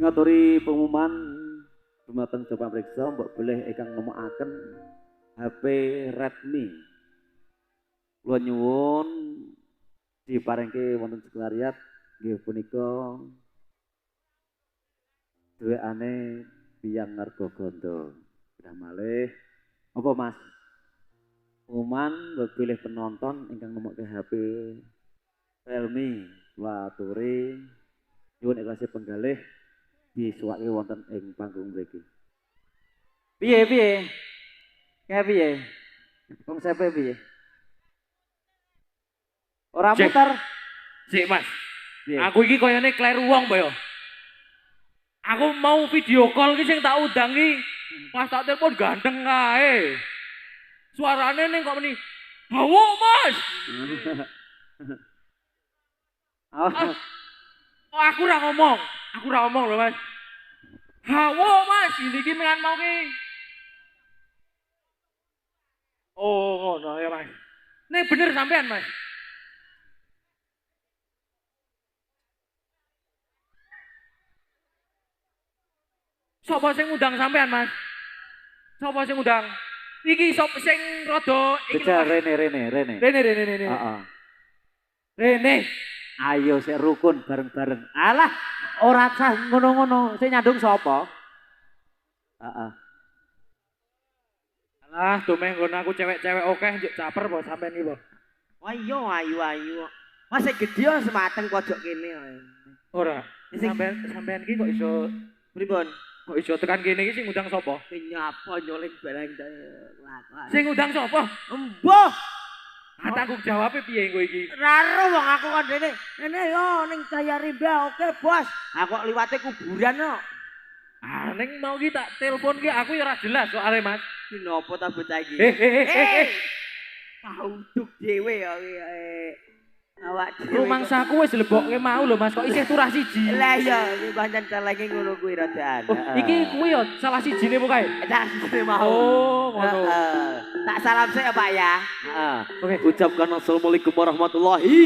Ngaturi pengumuman dumateng Bapak Priksa mbok boleh ingkang nemokaken HP Redmi. Kula nyuwun diparingke wonten sekretariat nggih punika duwekane Biyang Nargaganda. Sudah malih apa Mas? Pengumuman mbok boleh penonton ingkang nemokke HP Realme kula aturi nyuwun ikhlas penggalih disuwake wonten ing panggung mriki. Piye piye? Kae piye? Konsepnya piye? Ora muter. Sik Mas. Piye? Aku iki koyone kleru wong mbok yo. Aku mau video call iki sing tak undang iki pas tak telepon ganteng kae. Suarane ning kok meni. Hawo Mas. Aku ora ngomong. Aku ora ngomong lho Mas. Hawo Mas, ini iki mengan mau ki. Oh, ngono ya Mas. Nek bener sampean Mas. Sopo sing ngundang sampean Mas? Sopo sing ngundang? Iki sop sing rada iki Rene. Rene. Heeh. Rene. Ayo sik rukun bareng-bareng. Alah, ora sah ngono-ngono. Sing nyandung sapa? Heeh. Alah, domeng nggon aku cewek-cewek akeh njuk caper apa sampean iki, Po? Ayo. Masih gede semateng pojok kene. Ora. Sampean iki kok iso Pripun? kok iso tekan kene iki sing ngundang sapa? Nyapa nyoling barang lakon. Sing ngundang sapa? Embuh. Tanggung jawabnya piye kowe iki? Raro wong aku kon dene. Ngene yo ning Jaya Rimba, oke, Bos. Aku kok liwate kuburan kok. Ah, ning mau ki tak telepon ki aku ya ora jelas soalnya Mas. Napa ta bocah iki? Kauduk Kauduk dhewe ya. Awak dhewe. Rumangsaku wis lebokke mau lho Mas, kok isih turah siji. Lah iya, iki pancen celenge ngono kuwi rada Oh, iki kuwi ya salah sijine pokoke. Cak mau. Oh, ngono. Tak salam sik ya Pak ya. Heeh. Oke. Ucapkan assalamualaikum warahmatullahi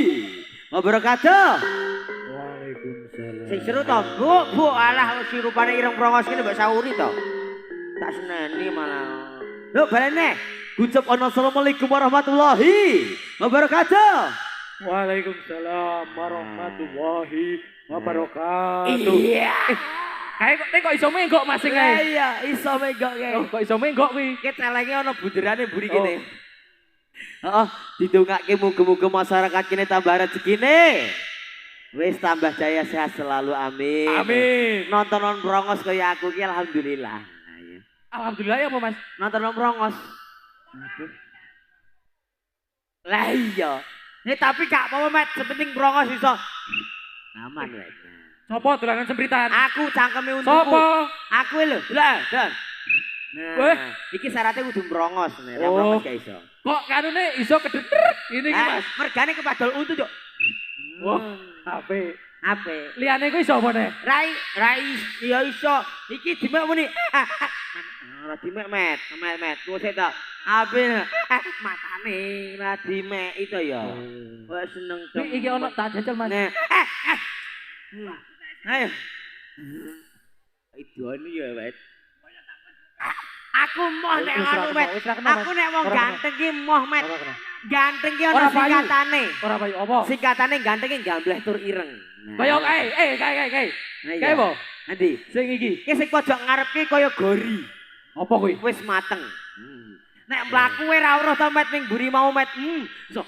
wabarakatuh. Waalaikumsalam. Sing seru to, Bu, alah sirupane ireng prongos kene mbok sauri to. Tak seneni malah. Yuk balene. Ucapkan assalamualaikum warahmatullahi wabarakatuh. Waalaikumsalam warahmatullahi wabarakatuh. Iya. Kae kok iso menggok Mas sing Lah kae. iya, iso menggok kae. Oh, kok iso menggok kuwi? Ki celenge ana bunderane mburi kene. Heeh, didongake muga-muga masyarakat kene tambah rezekine. Wis tambah jaya sehat selalu amin. Amin. Nontonan prongos kaya aku ki alhamdulillah. Nah, iya. Alhamdulillah ya apa Mas? Nontonan prongos. Lah iya. Tapi gak apa-apa, Mat. Sepenting prongos iso. Aman wae. Sopo dolanan sempritan? Aku cangkeme untukku. Sopo? Aku lho. Lah, Dan. Weh. Nah, iki syaratnya kudu prongos. Nek Oh. prongos gak iso. Kok kanune iso kededrek ini iki Mas? Mergane kepadol untu, Cuk. Wah, apik. Ape? Liyane kuwi sapa neh? Rai ya iso. Iki dimek muni. Ora dimek, Met. Met. Tuwa sik to. Ape matane ora dimek itu ya. Wah seneng to. Iki ono tak jajal Mas. Nah. Ayo. Idoni ya, Wes. Aku moh nek anu, Met. Aku nek wong ganteng ki moh, Met. Ora kena. Ganteng ki Ora ana payu. singkatane. Ora payu apa? Singkatane ganteng ki gambleh tur ireng. Kaya kae, kae. Kae apa? Nanti. Sing iki. Ki sing pojok ngarep ki kaya gori. Apa kuwi? Wis mateng. Nek mlaku kowe ra weruh to Met ning mburi mau Met. So.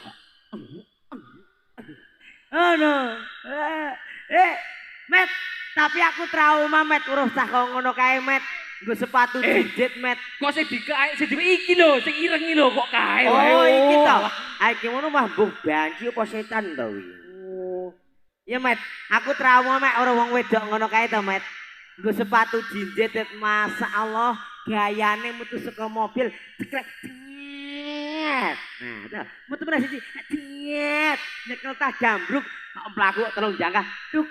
Ono. Met, tapi aku trauma Met weruh cah kok ngono kae Met. Nggo sepatu jinjit Met. Kok sing dikae sing iki lho, sing ireng iki lho kok kae wae. Oh, iki to. Ah iki ngono mah mbuh banci apa setan to kuwi. Ya Met, aku trauma Met ora wong wedok ngono kae to Met. Nggo sepatu jinjit masyaallah gayane metu saka mobil cekrek. Nah, tuh, metu meneh siji. Cet, nyekel tas jambruk, kok mlaku telung jangkah, duk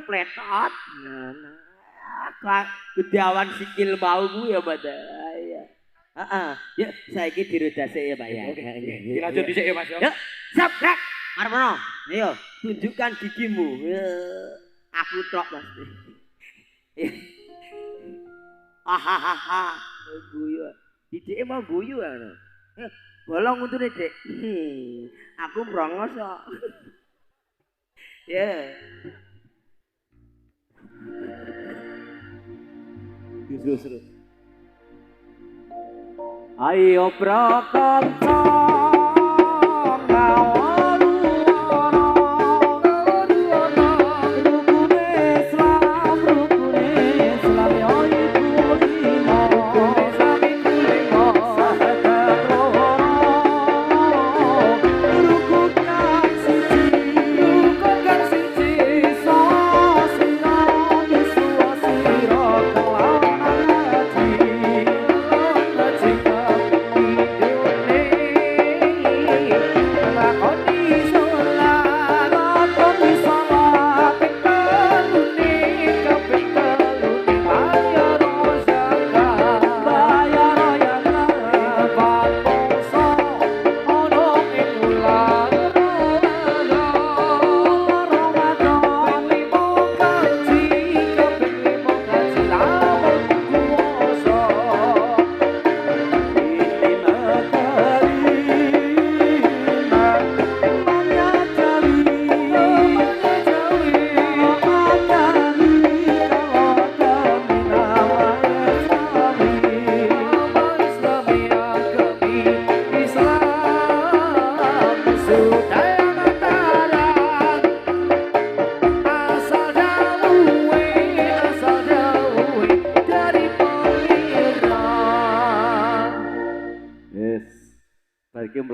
pletot. Nah, gedawan sikil mau ku ya, Mbak. Ya. Heeh. Yuk, saiki dirodasik ya, Pak ya. Oke. Dilanjut dhisik ya Mas ya. Yuk, siap, Rek. Arep ono. Ayo, tunjukkan gigimu. Aku tok pasti. Hahaha. Guyu. Didike mau guyu ana. Bolong untune, Dik. Aku brongos kok. Ya. Seru. Ayo prakanca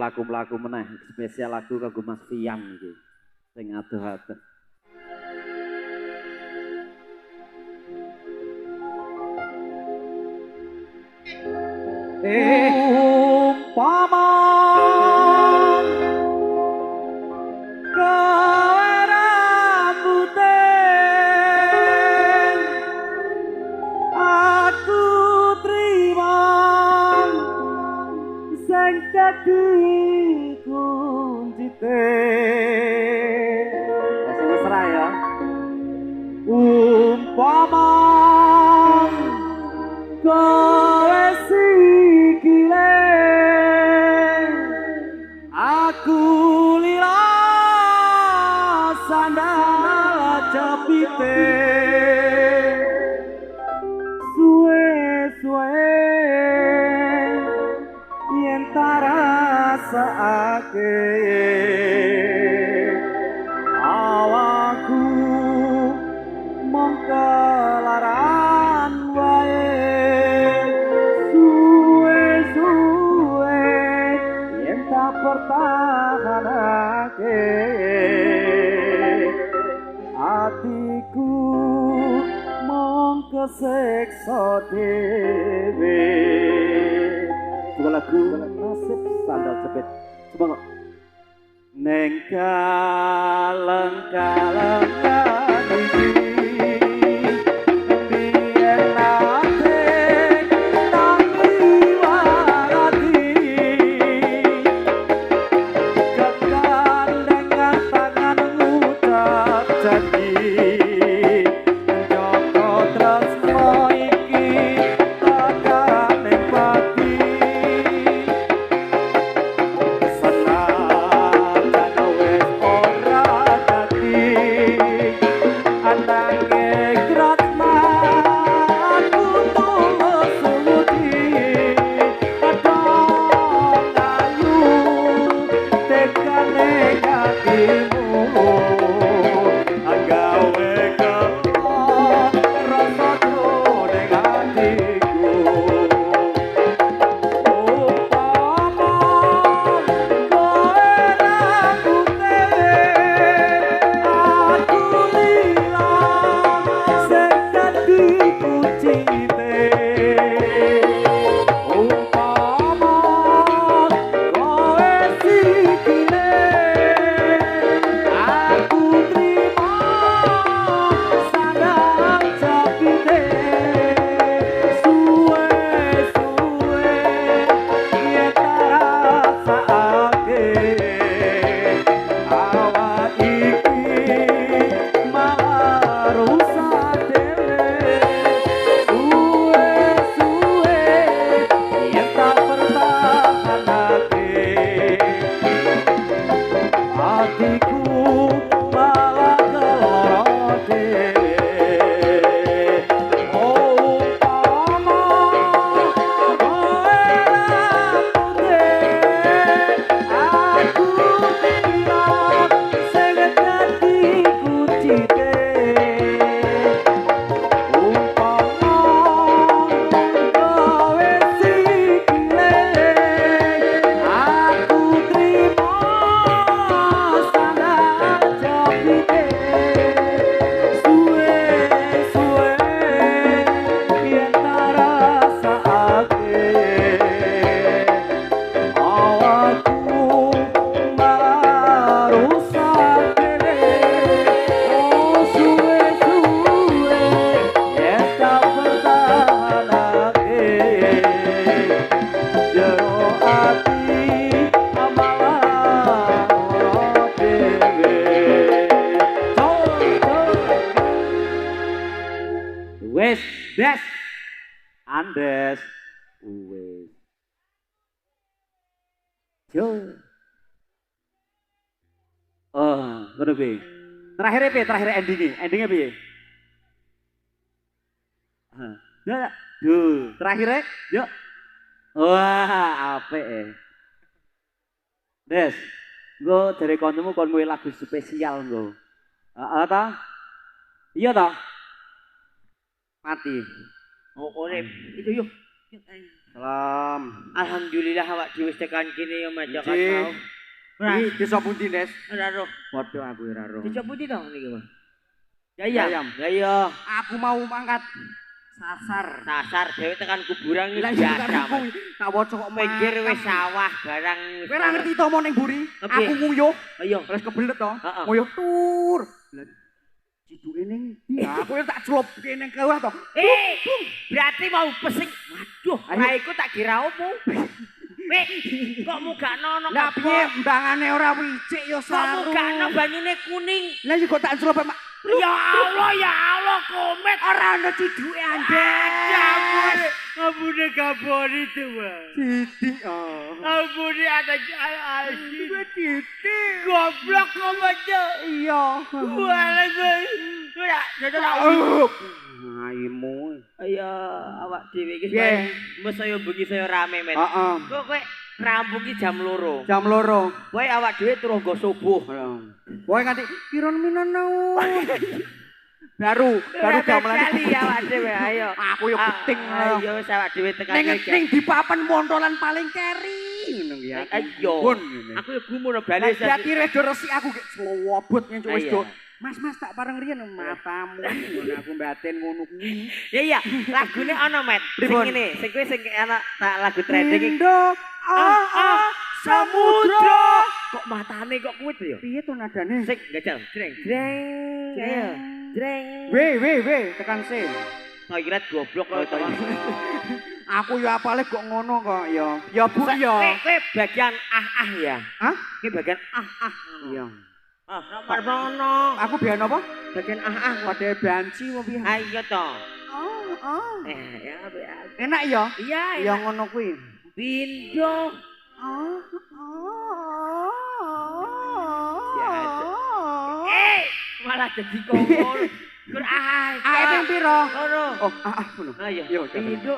mlaku-mlaku meneh spesial lagu kanggo Mas Fiam iki sing adoh-adoh. Umpama umpama kowe sikile aku lila sandal cepite suwe-suwe yen tarasake awakku mong kelaran wae suwe-suwe yen tak pertahanake atiku mong keseksa dhewe bukan lagu nasib sandal cepet coba kok neng kaleng-kaleng iki biyen nate tangi warati kekandengan tangan ngucap janji njoko tresno iki tekan ning pati Wes, des, andes, wes. Yo. Oh, ngono piye? Terakhir piye? Terakhir endingnya piye? Ya, duh, terakhir yuk. Wah, apik. Des, nggo dari konmu kon muwe lagu spesial nggo. Heeh ta? Iya ta? Mati. Oh, urip. Itu yuk. Salam. Alhamdulillah awak dhewe tekan kene ya Mas Jakarta. Iki desa pundi, Des? Ora roh. Padha aku ora roh. Desa pundi to niki, Mas? Yayam. Ya iya. Aku mau mangkat sasar. Sasar dhewe tekan kuburan iki Lah iya biasa. karo tak waca kok Pinggir wis sawah barang. Kowe ora ngerti to mau ning mburi? Kepiye? Aku nguyuh. Ayo. Terus kebelet to. Heeh. Nguyuh tur. Lah ciduke ning ndi? Aku tak celopke ning kawah to. Berarti mau pesing. Waduh, ra iku tak kira opo. Weh, kok mugakno ono Lah piye mbangane ora wicik ya Kok saru. mugakno banyune kuning. Lah yo kok tak celope mak. Ya Allah, ya Allah. komet. Ora ono ciduke Campur. Andes. Ampune gaboni tuwa. Titik oh. Ampune ada alsi. Titik. Goblok komet. Iya. Walah gue. Ya, jadi Aimu. Ayo awak dhewe iki Piye? wis saya bengi saya rame, Met. Heeh. Kok kowe rampung ki jam 2. Jam 2. Kowe awak dhewe terus nggo subuh. Kowe nganti kiron minanau. Baru gamelan kali awak dhewe ayo. Aku yo penting. Ayo wis awak dhewe tekan Ning di papan montolan paling keri ngono ki aku. Ayo. Aku yo gumun bali Dadi redo resik aku gek slowobot nyucuk wis Ayo. do. Mas tak pareng riyen matamu ngono aku batin ngono kuwi. Ya iya, lagune ana, Met. Sing Pripun? ngene, sing kowe sing ana tak lagu trending iki. Indo samudra. Kok matane kok kuwit ya? Piye to nadane? Sing gajal, jreng. Ayo. Jreng. We tekan se. Toilet goblok kok to. Aku yo apale kok ngono kok ya. Ya Bu ya. Kowe bagian ya. Hah? Kowe bagian Iya. Parmono. Aku biyen apa? Bagian Pada banci apa piye? Ayo to. Ya. Ya. Enak ya? Iya, Ya ngono kuwi. Pindo. Malah jadi kongol. Kur Ping piro? Loro. Oh, ngono. Ayo. Yo, Pindo.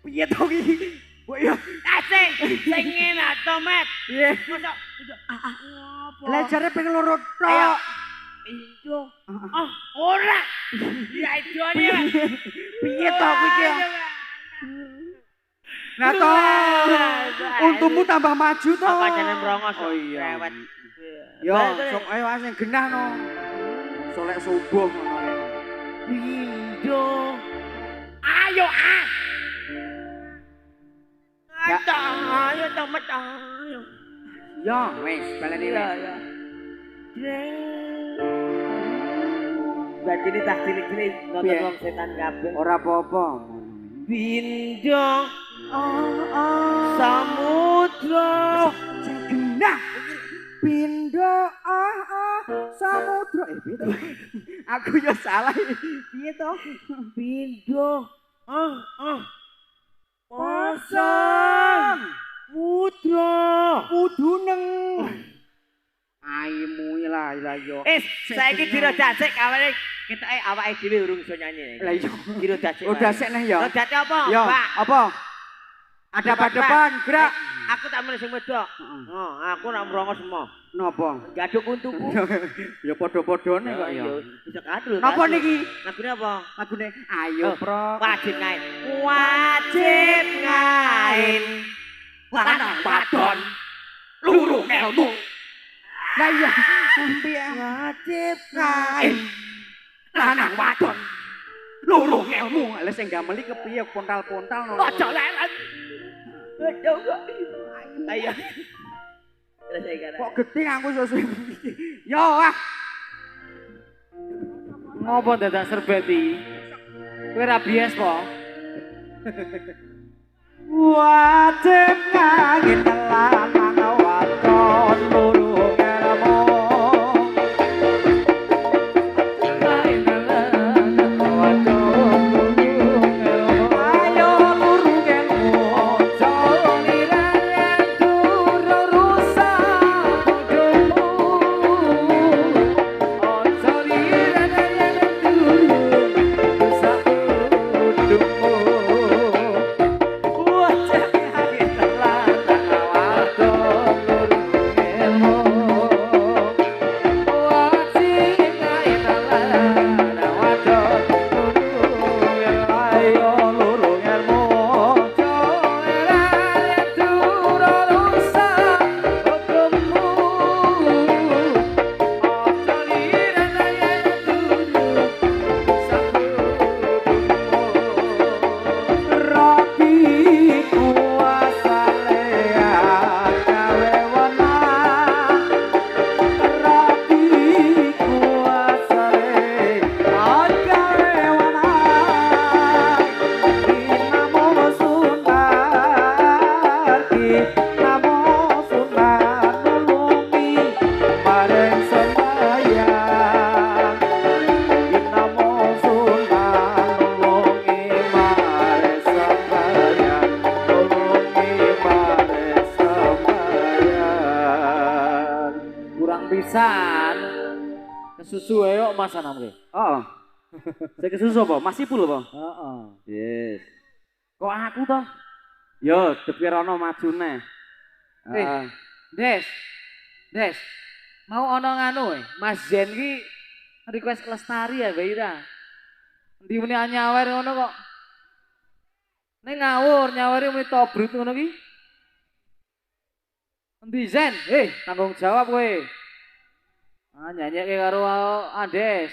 Piye to iki? Mbok ya. Asing. Sing enak to, Met. Piye? Mosok ngopo? Lah jare ping loro Ayo. tok. Pindo. Ora. Ya jone. Piye to aku iki ya? Nah to. Untumu tambah maju to. Apa jeneng brongos? Oh iya. Rewet. Yo, sok ayo sing genah no. Solek subuh ngono. Pindo. Ayo Ayo Met. Ayo. Ya, wis baleni wis. Ya. Berarti ini tak cilik-cilik nonton wong setan kabeh. Ora apa-apa. Pindo. Samudra. Sing genah. Pindo samudra. Piye to? Aku ya salah. Piye to? Pindo. Pasang. Mudra. Uduneng. Aimu lah yo. Saiki dirodak sik awake ketoke awake dhewe urung iso nyanyi. Lah iya. Dirodak sik. Udah sik neh ya. Rodake apa? Yo, Pak. apa? Ada depan, gerak. Aku tak meneh sing wedok. Aku nak mrongos semua. Napa? Gaduk untuku. Ya padha-padhane kok ya. Bisa kadul. Napa niki? Lagune apa? Lagune Ayo Pro. Wajib ngain. Wajib ngain. Lanang wadon. Lurung ilmu. Lah iya, piye? Wajib Ngain. Lanang wadon. Lurung ilmu. Lah sing gamel iki kepiye pontal-pontal ngono. Ojo lelen. Ayo. Kok gedhe aku sesuk iki. Yo ah. Ngopo dadak serbeti? Kowe ra bias po? Wajib ngangin lanang wadon lurung ilmu. Ayo lurung ilmu. Joliran duru rusak bodohmu. Oh joliran duru rusak bodohmu. Wajib ngangin lanang wadon pisan. Kesusu ae kok Mas Anam ki. Oh. Saya kesusu apa? Masih pul apa? Heeh. Yes. Kok aku toh? Yo, Depirono maju neh. Heeh. Des. Des. Mau ono nganu Mas Zen ki request Lestari ya Beira. Endi muni nyawer ngono kok. Ning ngawur nyawari muni tobrut ngono ki. Endi Zen? Tanggung jawab kowe. Nyanyike karo Andes.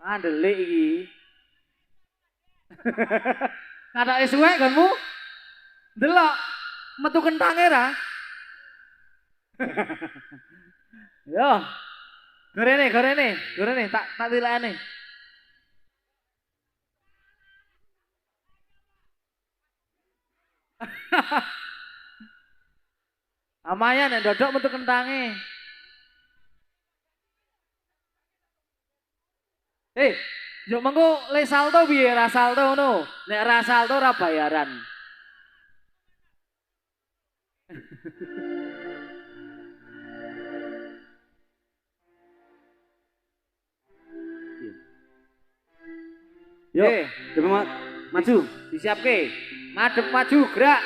Ndelik iki. Katake suwek ganmu. Delok metu kentange ra. Yo. Gorene tak tilekane. Amaya nek dodok metu kentange. Yo mengko le salto piye ra salto ngono. Nek ra salto ora bayaran. Yo, coba maju. Disiapke. Madhep maju gerak.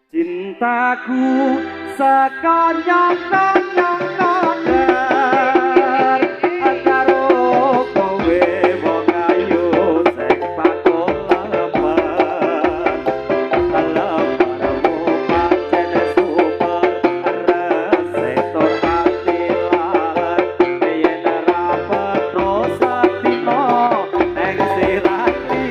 Cintaku sekonyong-konyong koder karo kowe wong ayu sing pakolemen alammu pancen super resetor ati lalat yen ra petro satino ning sirati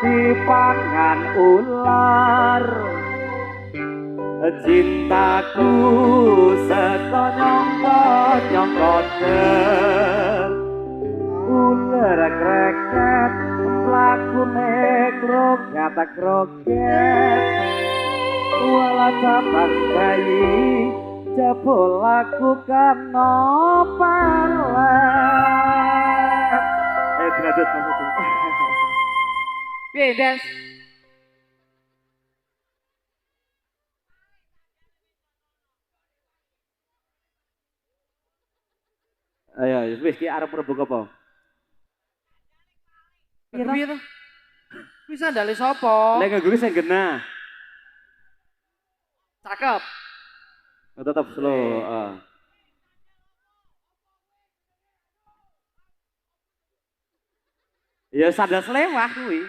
dipangan ular cintaku sekonyong-konyong koder ular kreket lakune kroget wala cabang bayi jebol lakukan nopalan derajat maksudnya piye Des? Ayo, wis ki arep rebuk apa? Piye to? Bisa ndale sapa? Lek nganggo sing genah. Cakep. Tetap slow, Ya sandal selewah kuwi.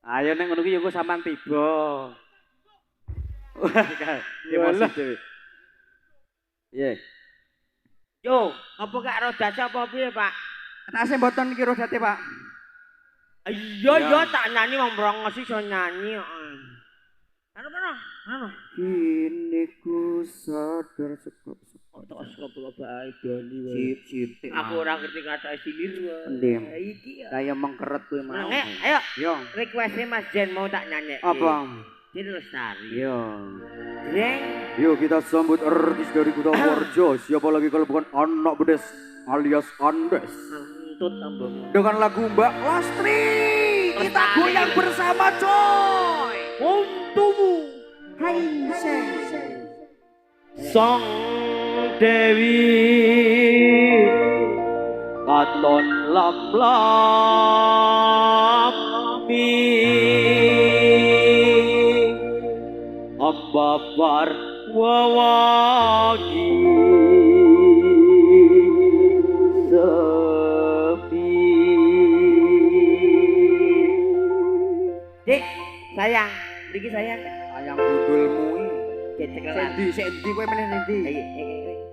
Ayo ning ngono ki ya kok sampean tiba. Wah, emosi dhewe. Iya. Yo, apa gak rodas apa piye, Pak? Tasih mboten iki rodate, Pak. Iya, iya tak nyanyi wong brongos iso nyanyi kok. Anu. Kini ku sadar sekop Kok bae Doni wae. sip. Aku ora ngerti kata silir wae. Endi? Iki ya. Kaya mengkeret kowe mau. Ayo, Yo. request Mas Jen mau tak nyanyi. Apa? Ini Lestari. Yo. Jeng. Yuk kita sambut artis dari Kota Warjo. Siapa lagi kalau bukan anak bedes alias Andes. Antut tambah. Dengan lagu Mbak Lastri. Kita goyang bersama coy. Untumu. Hai seng. Sang Dewi katon lam-lami ambabar wawagi sepi. Dik, sayang. Mriki sayang. Ayang budulmu iki. Kecekelan. Sendi kowe meneh ndi? Ayo.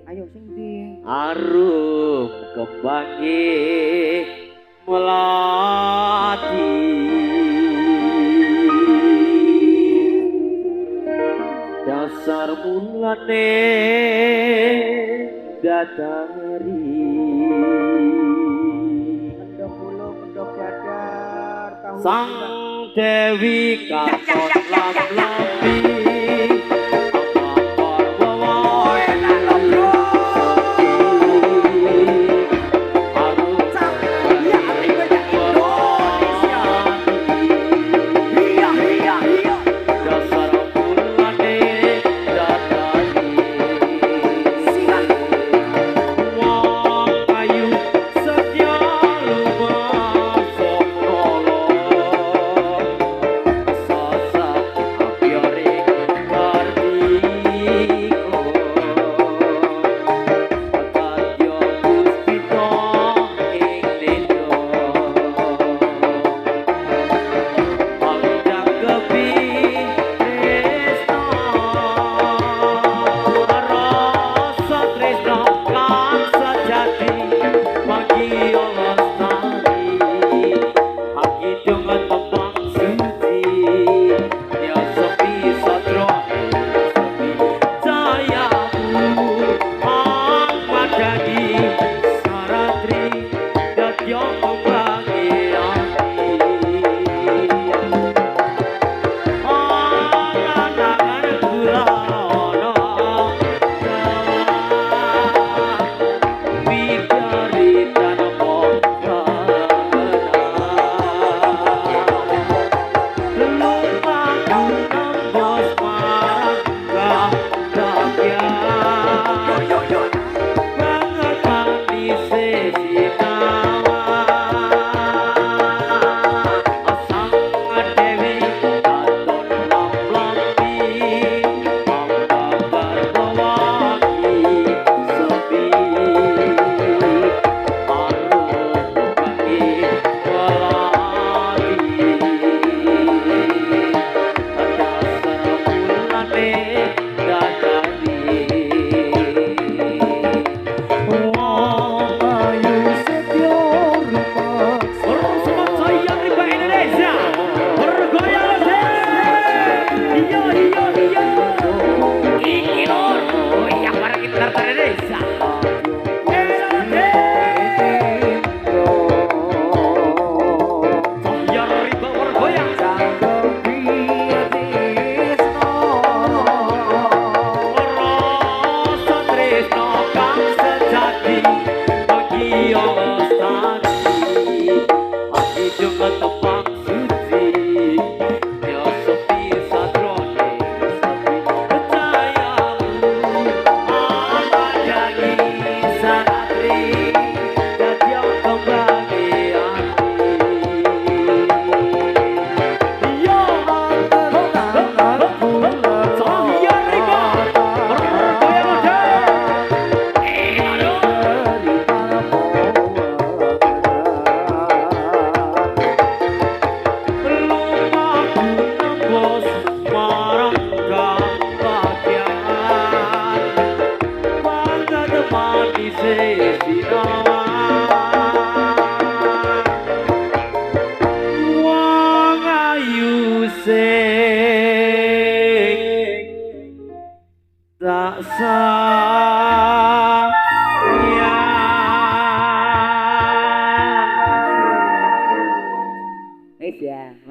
Ayo sing ndi? Arum kembangi melati dasar mulane datari Mendok dadar tahu. sang dewi katon lam-lami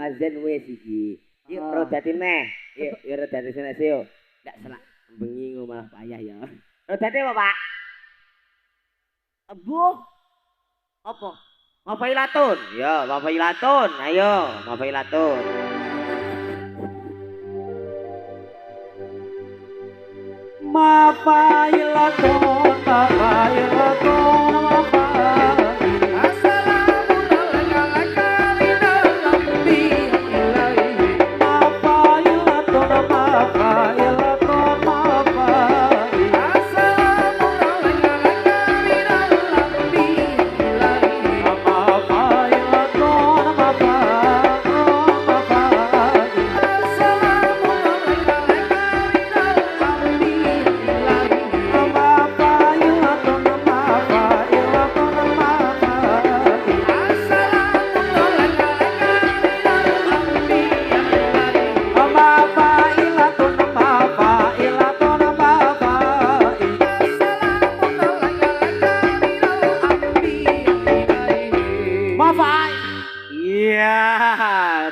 azan wis iki. Yuk rodatin meh. Yuk rodatin sini yuk. Ndak selak bengi malah payah ya. Rodatin apa, Pak? Abu. Apa? Mafailatun. Ya, mafailatun. Ayo, mafailatun. Mafailatun, mafailatun,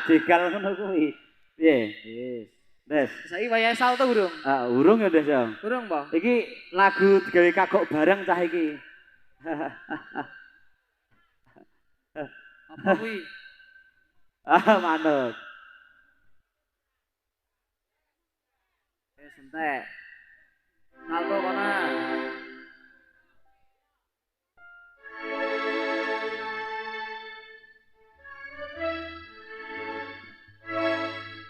jegal ngono kuwi. Piye? Wis. Des. Saiki wayahe salto urung? Ah, urung ya, Des ya. Urung, Pak. Iki lagu digawe kagok bareng cah iki. Apa kuwi? Ah, manut. Sentek. Salto kono.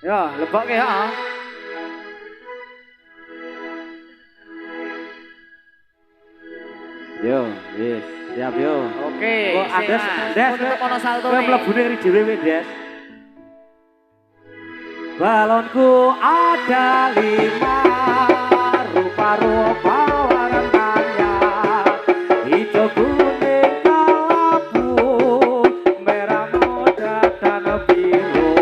Ya, lebokke ya. Yo, wis, siap yo. Oke, Kok Des, Des, kono salto. kowe mlebune ri dhewe Des. Balonku ada 5 rupa-rupa warnanya, hijau kuning kelabu, merah muda dan biru,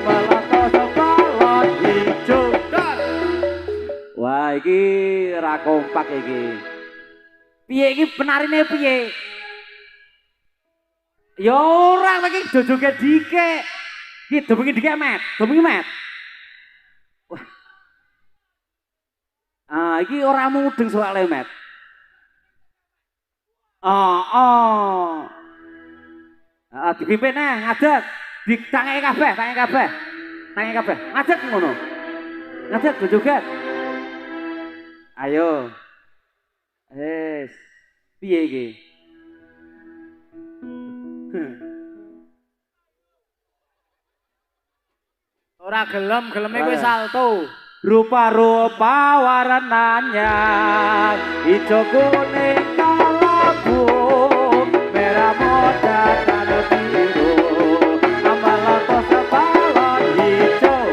meletos balon hijau. Wah, iki ra kompak iki. Piye iki penarine piye? Ya ora iki jojoge dikek. Iki dobengi dikek, Met. Dobengi, Met. Wah. Ah, iki ora mudeng soalé, Met. Dipimpin ngadeg. Ditangeki kabeh, tangeki kabeh. Tangeki kabeh. Ngadeg ngono. Ngadeg jojoget. Ayo. Wes. Piye iki? Ora geleme kowe salto. Rupa-rupa warnanya, hijau kuning kelabu, merah muda dan biru, meletos balon hijau.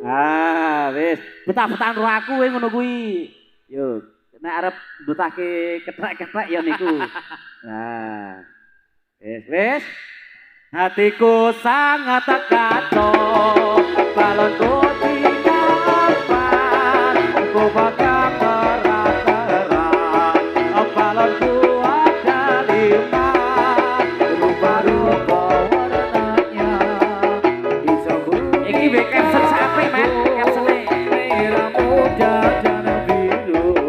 Ah, wis, betah-betahan ro aku kowe ngono kuwi. Yo, nek arep mbetahke kethek-kethek ya niku. Nah. Wis. Hatiku sangat kacau, balonku tidak pas, ku bakal berat-berat, balonku ada 5, rupa-rupa warnanya, hijau kuning. Iki be caption sampe, Met, captione. Merah muda dan biru,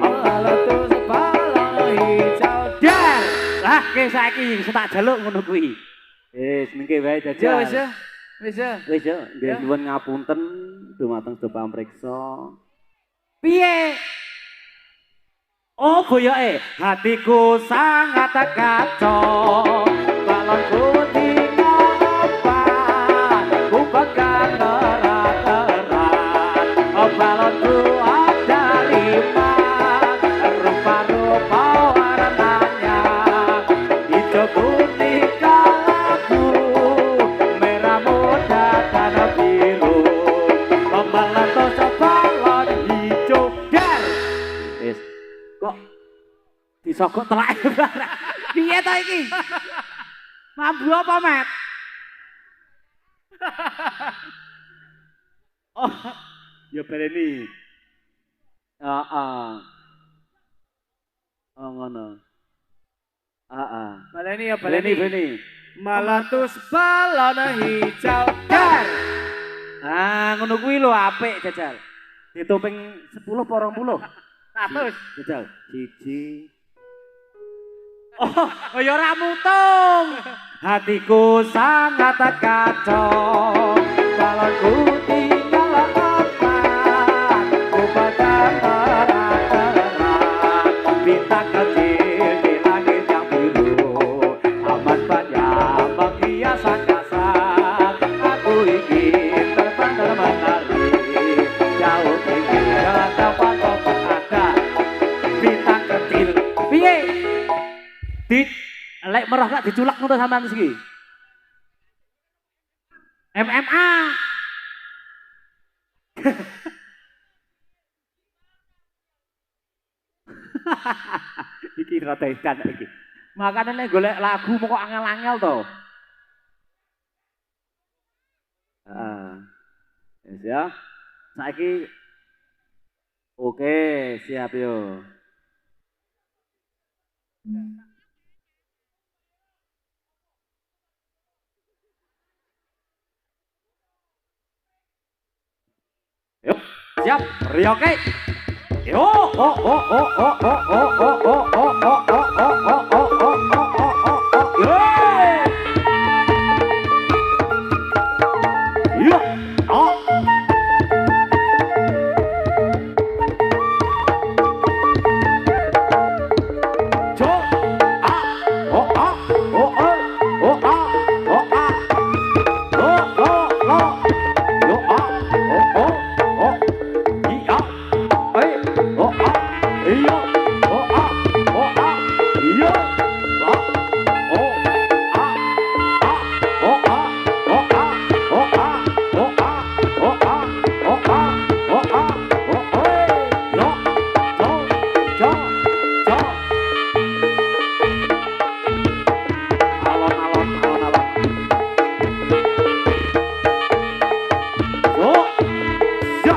meletus balon hijau. Dan lah ke saiki tak jaluk ngono kuwi. Wis nengke wae jajal. Wis ya. Wis ya. Wis yo, nggih nyuwun ngapunten dumateng sedaya pamriksa. Piye? Oh boyoke, hatiku sangat kacau. Balonku tinggal apa? Ku pegang erat-erat. Balonku ada 5, rupa-rupa warnanya, hijau kuning kelabu, merah muda dan biru, meletos balon hijau. Dar. Wis. Kok disogok telake barang. Piye ta iki? Mambu apa, Met? Oh, ya baleni. Heeh. Oh ngono. Heeh. Baleni ya Baleni, baleni. meletus balon hijau dar. Ah, ngono kuwi lho apik jajal. Ditu ping 10 apa 20? 100. Jajal. 1. Oh ya ora mutung. Hatiku sangat kacau. Balonku tinggal tepat. Ku padam terang-terang. Bintang kecil di langit yang biru. Amat banyak menghias angkasa. Aku ingin terbang dan menari. Jauh tinggi dalam tempat ada. Bintang kecil. Piye? Lek merah gak diculak ngono sampean iki. MMA. Iki rada edan iki. Makane nek golek lagu kok angel-angel to. Heeh. Wis ya. Saiki oke, siap yo. Yuk, siap, rioke. Yo, oh, oh, oh, oh, oh, oh, oh, oh, oh, oh, oh, oh, oh, oh, oh, yeay. Yo, oh. Jo, ah, oh, ah, oh, oh, oh, ah, oh, ah. Lo, lo, lo. Yo, ah, oh, oh. Iya, oh ah, iya, oh ah, oh ah, iya, oh, oh ah, oh ah, oh ah, oh ah, oh ah, oh ah, oh ah, oh ah, oh yo, jo, alon, alon, alon, alon, oh, ya.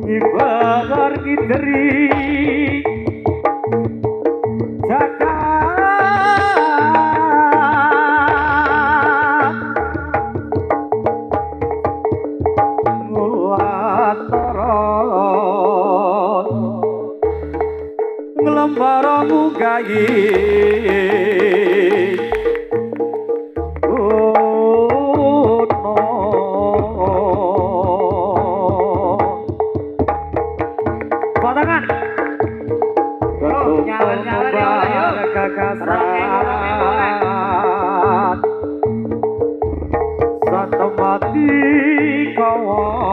Ibagar kiteri membara mugayi Potongan. Nyala-nyala yuk. Kekasrat satu mati kawan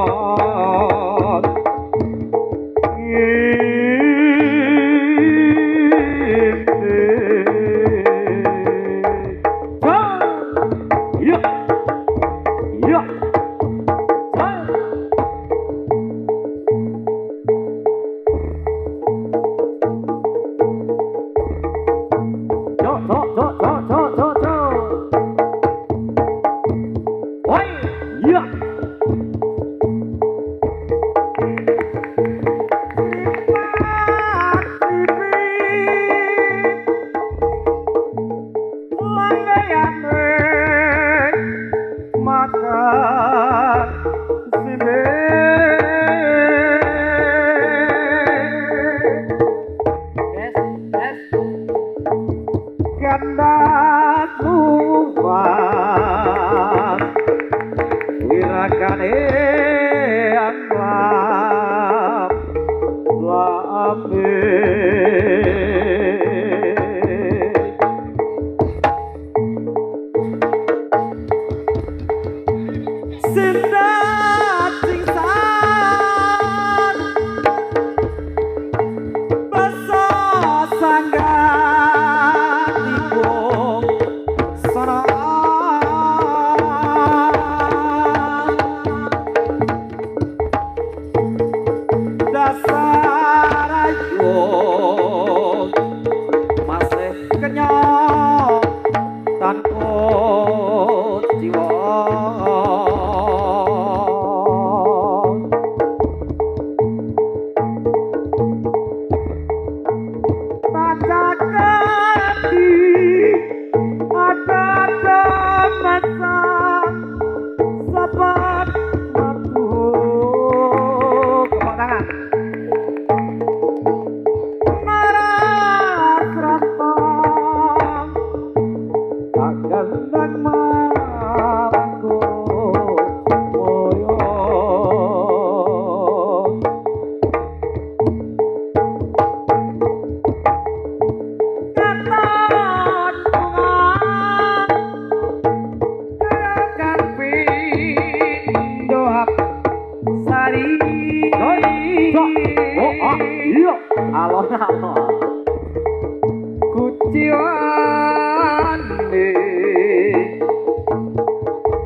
kuciwane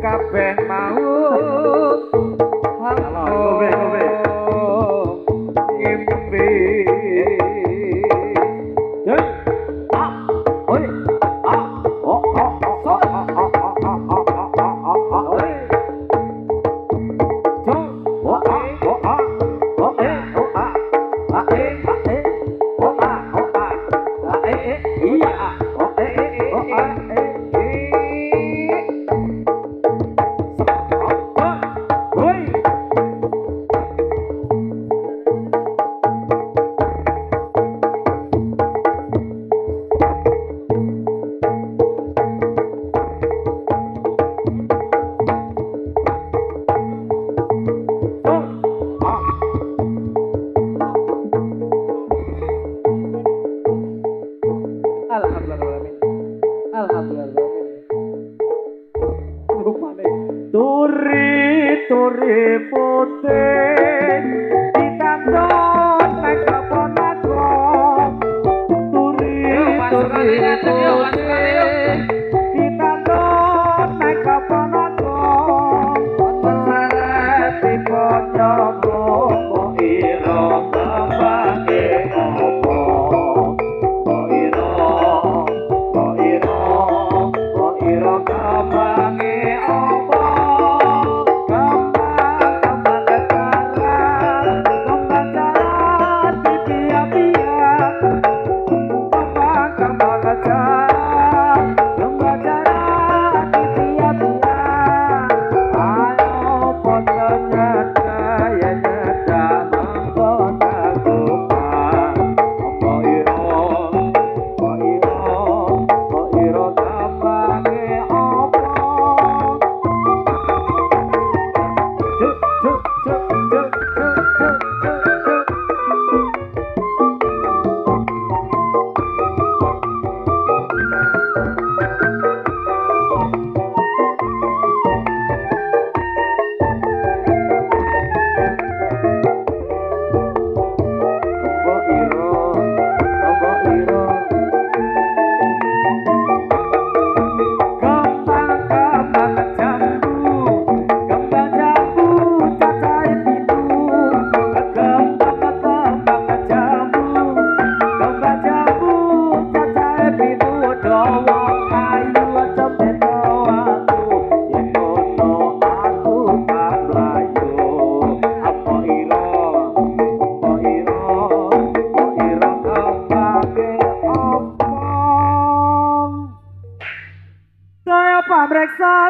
kabeh mau ngimpi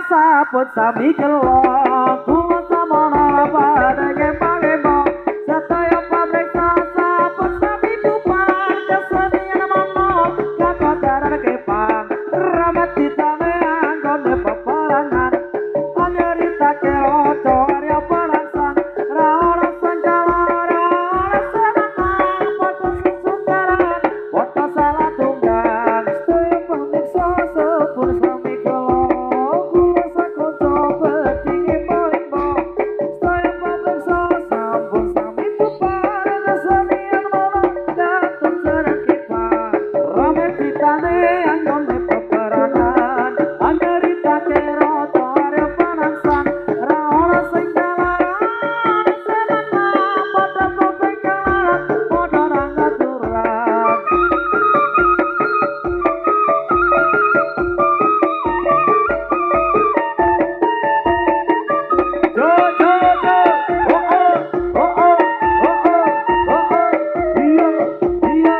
saput sami kelo kula samono padake pangemo sedaya pamriksa saput sami bubar kesenian mono kakodaran kepang ramat ditane anggone peperangan angerita kero arya pelaksan ra ora sanjala ra ora senang foto sesunggaran foto salah tunggang sedaya pamriksa sepur sami kelo kula sakoco bedinge poimbo sedaya pamriksa sampun sami bubar kesenian mono dados jarak kepang ramat ditane anggone peperangan angerita kero arya pelaksan ra ora senjala ra ora senang padha pepengkalan padha rangaturan Jo jo jo oh oh oh oh oh oh oh iya iya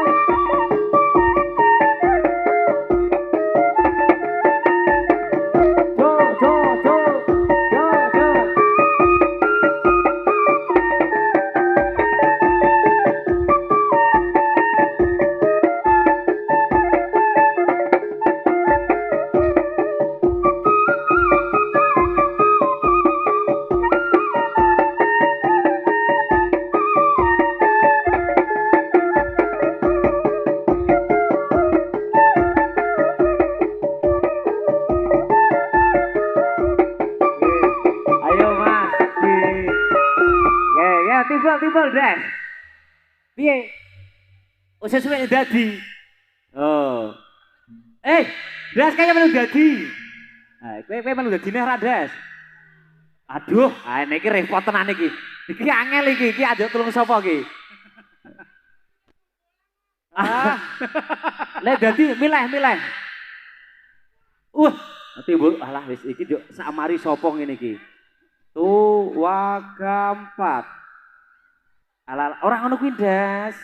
jo jo jo jo jo ayo mas ya timbal das piye wis sesuai dadi oh das kaya melu dadi kowe melu dadine ora das aduh niki repot tenan iki angel iki ajak tulung sapa iki le dadi milih timbul alah wis iki yo samari sapa ngene iki Wakampat. Ala ora ngono kuwi das.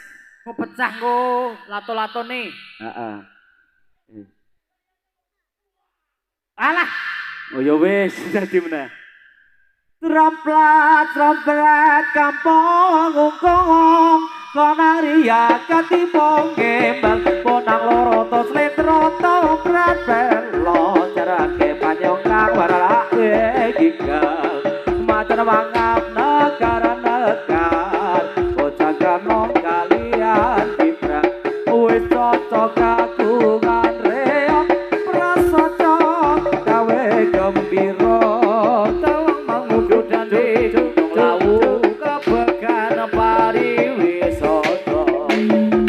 Kok pecah kok lato-latone. Heeh. Alah. Oh ya wis dadi meneh. Trompet kampung ungkong konang riya katimbang gembal ponang loro tos letro trompet belo jarake panyong kang warake gigal macan mangap negara bocah ganong kalian dibrak wis cocok kagungan reok prasaja gawe gembira tawang mangudu dan didung lawu kebegan pariwisata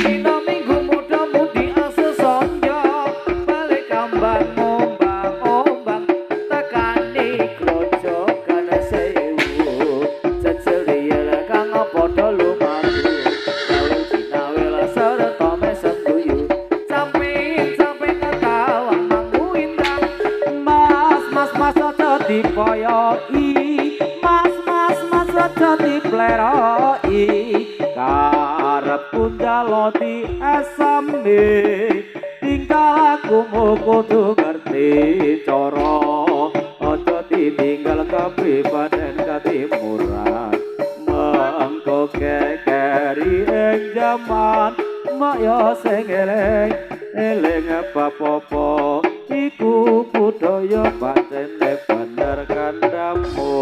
dina minggu muda-mudi ase sonjo balik kambang ombang-ombang tekani grojogan sewu ceceliel kang padha lumaku kalung sinawel serta mesem guyu samping ketawang mangku indang mas aja dipoyoki mas aja dipleroi karep pundaloti esame tinggal aku kudu ngerti cara aja ditinggal kepribadian katimuran mengko kekeri ing jaman maya sing eling apa-apa iku budaya pancen bener kandamu